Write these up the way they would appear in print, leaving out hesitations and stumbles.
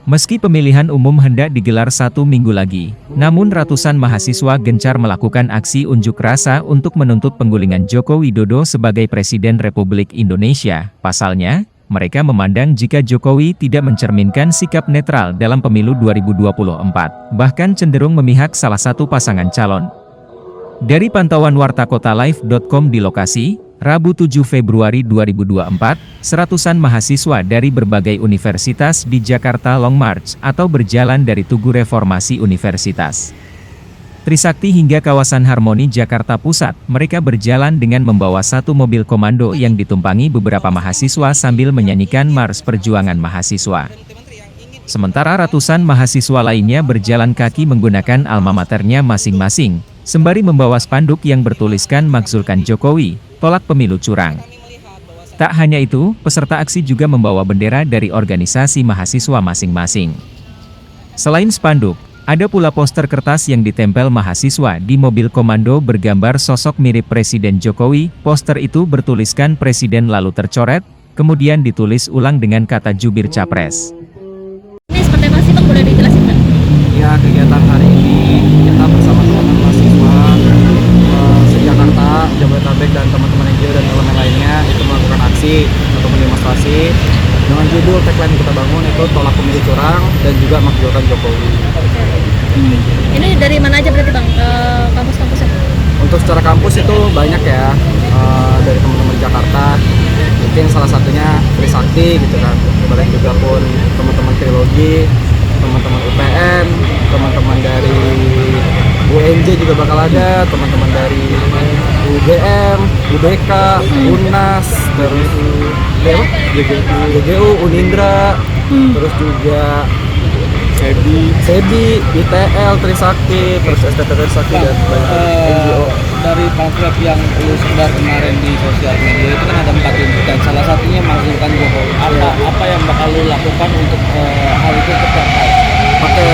Meski pemilihan umum hendak digelar 1 minggu lagi, namun ratusan mahasiswa gencar melakukan aksi unjuk rasa untuk menuntut penggulingan Joko Widodo sebagai Presiden Republik Indonesia. Pasalnya, mereka memandang jika Jokowi tidak mencerminkan sikap netral dalam pemilu 2024, bahkan cenderung memihak salah satu pasangan calon. Dari pantauan wartakotalive.com di lokasi, Rabu 7 Februari 2024, seratusan mahasiswa dari berbagai universitas di Jakarta Long March atau berjalan dari Tugu Reformasi Universitas Trisakti hingga kawasan Harmoni Jakarta Pusat. Mereka berjalan dengan membawa satu mobil komando yang ditumpangi beberapa mahasiswa sambil menyanyikan Mars Perjuangan Mahasiswa. Sementara ratusan mahasiswa lainnya berjalan kaki menggunakan alma maternya masing-masing, sembari membawa spanduk yang bertuliskan "Makzulkan Jokowi, tolak pemilu curang". Tak hanya itu, peserta aksi juga membawa bendera dari organisasi mahasiswa masing-masing. Selain spanduk, ada pula poster kertas yang ditempel mahasiswa di mobil komando bergambar sosok mirip Presiden Jokowi. Poster itu bertuliskan "Presiden" lalu tercoret, kemudian ditulis ulang dengan kata "Jubir Capres". Ini seperti apa sih Bang, boleh dijelasin Bang? Ya, kegiatan hari ini kita bersama teman-teman mahasiswa se-Jakarta, Jabodetabek, dan teman-teman NGO dan elemen lainnya itu melakukan aksi atau demonstrasi dengan judul tagline yang kita bangun itu "Tolak Pemilu Curang" dan juga "Makzulkan Jokowi". Ini dari mana aja berarti Bang, kampus-kampusnya? Untuk secara kampus itu banyak ya, dari teman-teman Jakarta, mungkin salah satunya Trisakti gitu kan, kemudian juga pun teman-teman Trilogi, teman-teman UPN, teman-teman dari UNJ juga bakal ada, teman-teman dari UGM, UBK, UNAS, terus GGU, Unindra, terus juga SEBI, ITL, Trisakti, terus STT Trisakti, dan NGO. Dari pamflet yang lu sebar kemarin di sosial media itu kan ada 4 tuntutan, salah satunya Makzulkan Jokowi. Apa yang bakal lu lakukan untuk hal itu tercapai? Oke,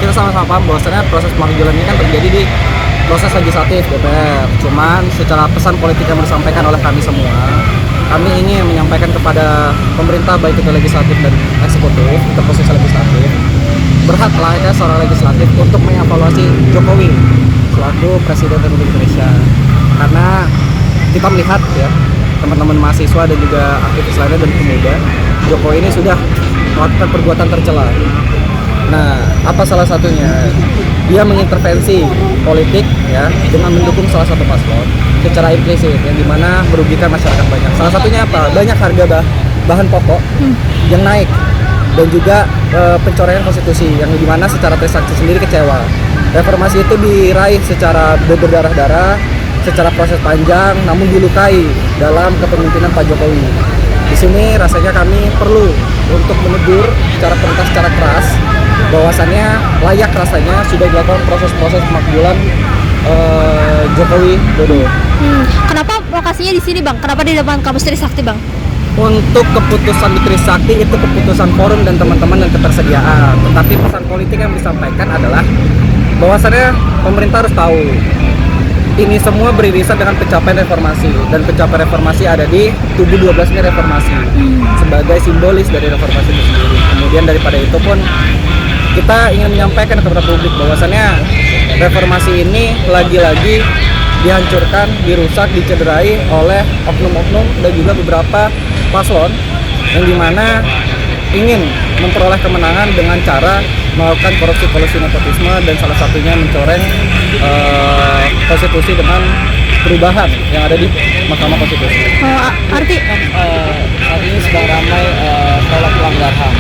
kita sama-sama paham bahwasannya proses pemakzulan ini kan terjadi di proses legislatif DPR. Cuman secara pesan politik yang disampaikan oleh kami semua, kami ingin menyampaikan kepada pemerintah baik itu legislatif dan eksekutif, untuk proses legislatif, berhaklah ya seorang legislatif untuk mengevaluasi Jokowi selaku Presiden Republik Indonesia. Karena kita melihat ya, teman-teman mahasiswa dan juga aktivis lainnya dan pemuda, Jokowi ini sudah melakukan perbuatan tercela. Nah, apa salah satunya? Dia mengintervensi politik ya dengan mendukung salah satu paslon secara implisit, yang dimana merugikan masyarakat banyak. Salah satunya apa? Banyak harga bahan pokok yang naik, dan juga pencoretan konstitusi yang dimana secara Trisakti sendiri kecewa. Reformasi itu diraih secara berdarah-darah, secara proses panjang, namun dilukai dalam kepemimpinan Pak Jokowi. Di sini rasanya kami perlu untuk menegur secara perintah secara keras bahwasannya layak rasanya sudah dilakukan proses-proses pemakzulan Jokowi Dodo. Kenapa lokasinya di sini Bang? Kenapa di depan kampus Trisakti Bang? Untuk keputusan di Trisakti itu keputusan forum dan teman-teman dan ketersediaan. Tetapi pesan politik yang disampaikan adalah bahwasannya pemerintah harus tahu ini semua beririsan dengan pencapaian reformasi, dan pencapaian reformasi ada di tubuh 12-nya reformasi sebagai simbolis dari reformasi itu sendiri. Kemudian daripada itu pun kita ingin menyampaikan kepada publik bahwasannya reformasi ini lagi-lagi dihancurkan, dirusak, dicederai oleh oknum-oknum dan juga beberapa paslon yang dimana ingin memperoleh kemenangan dengan cara melakukan korupsi nepotisme, dan salah satunya mencoreng konstitusi dengan perubahan yang ada di Mahkamah Konstitusi. Arti Saat ini sedang ramai tolak pelanggar HAM.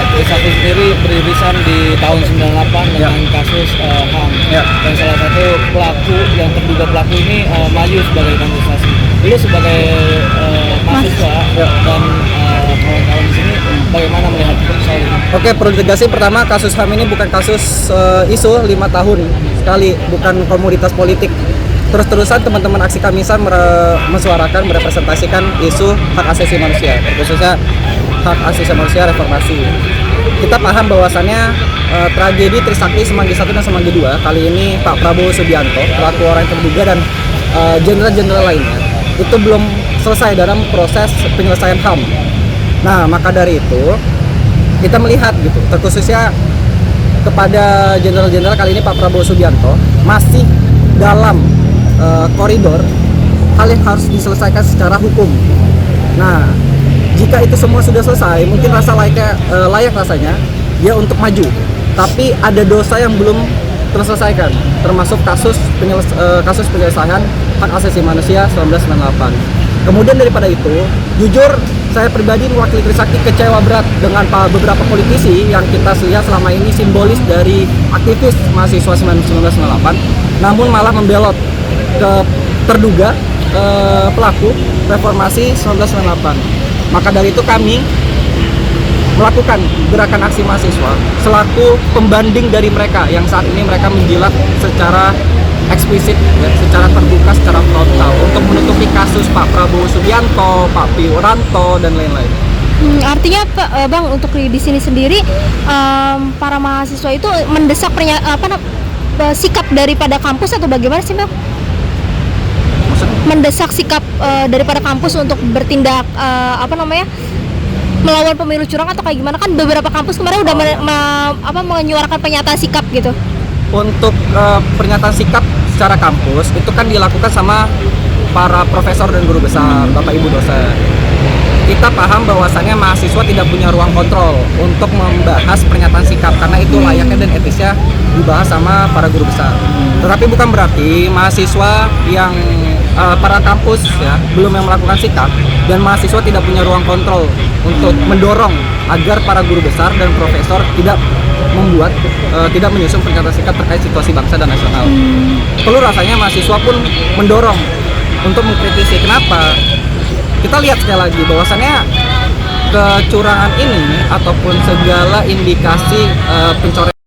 Trisakti sendiri beririsan di tahun 98 dengan kasus HAM, dan salah satu pelaku yang terduga pelaku ini maju sebagai kandidasi. Lu sebagai mahasiswa dan kawan-kawan di sini, bagaimana melihat soal ini? Oke, perlu ditegasi pertama, kasus HAM ini bukan kasus isu 5 tahun sekali, bukan komoditas politik. Terus-terusan teman-teman aksi Kamisan menyuarakan, merepresentasikan isu hak asasi manusia, khususnya hak asasi manusia reformasi. Kita paham bahwasannya tragedi Trisakti Semanggi 1 dan Semanggi 2 kali ini Pak Prabowo Subianto, pelaku orang yang terduga, dan jenderal-jenderal lainnya itu belum selesai dalam proses penyelesaian HAM. Nah, maka dari itu kita melihat gitu, terkhususnya kepada jenderal-jenderal kali ini Pak Prabowo Subianto masih dalam koridor hal yang harus diselesaikan secara hukum. Nah, jika itu semua sudah selesai, mungkin layak rasanya dia untuk maju. Tapi ada dosa yang belum terselesaikan, termasuk kasus penyelesaian hak asasi manusia 1998. Kemudian daripada itu, jujur saya pribadi mewakili Trisakti kecewa berat dengan beberapa politisi yang kita lihat selama ini simbolis dari aktivis mahasiswa 1998, namun malah membelot ke terduga pelaku reformasi 1998. Maka dari itu kami melakukan gerakan aksi mahasiswa selaku pembanding dari mereka yang saat ini mereka menjilat secara eksplisit, ya, secara terbuka, secara frontal untuk menutupi kasus Pak Prabowo Subianto, Pak Wiranto dan lain-lain. Artinya Bang, untuk di sini sendiri para mahasiswa itu mendesak sikap daripada kampus atau bagaimana sih Bang? Mendesak sikap daripada kampus untuk bertindak melawan pemilu curang atau kayak gimana? Kan beberapa kampus kemarin udah menyuarakan pernyataan sikap gitu. Untuk pernyataan sikap secara kampus itu kan dilakukan sama para profesor dan guru besar, Bapak Ibu dosen. Kita paham bahwasannya mahasiswa tidak punya ruang kontrol untuk membahas pernyataan sikap karena itu layaknya dan etisnya dibahas sama para guru besar. Tetapi bukan berarti mahasiswa yang para kampus ya belum yang melakukan sikap dan mahasiswa tidak punya ruang kontrol untuk mendorong agar para guru besar dan profesor tidak menyusun pernyataan sikap terkait situasi bangsa dan nasional. Perlu rasanya mahasiswa pun mendorong untuk mengkritisi. Kenapa? Kita lihat sekali lagi bahwasannya kecurangan ini ataupun segala indikasi pencoretan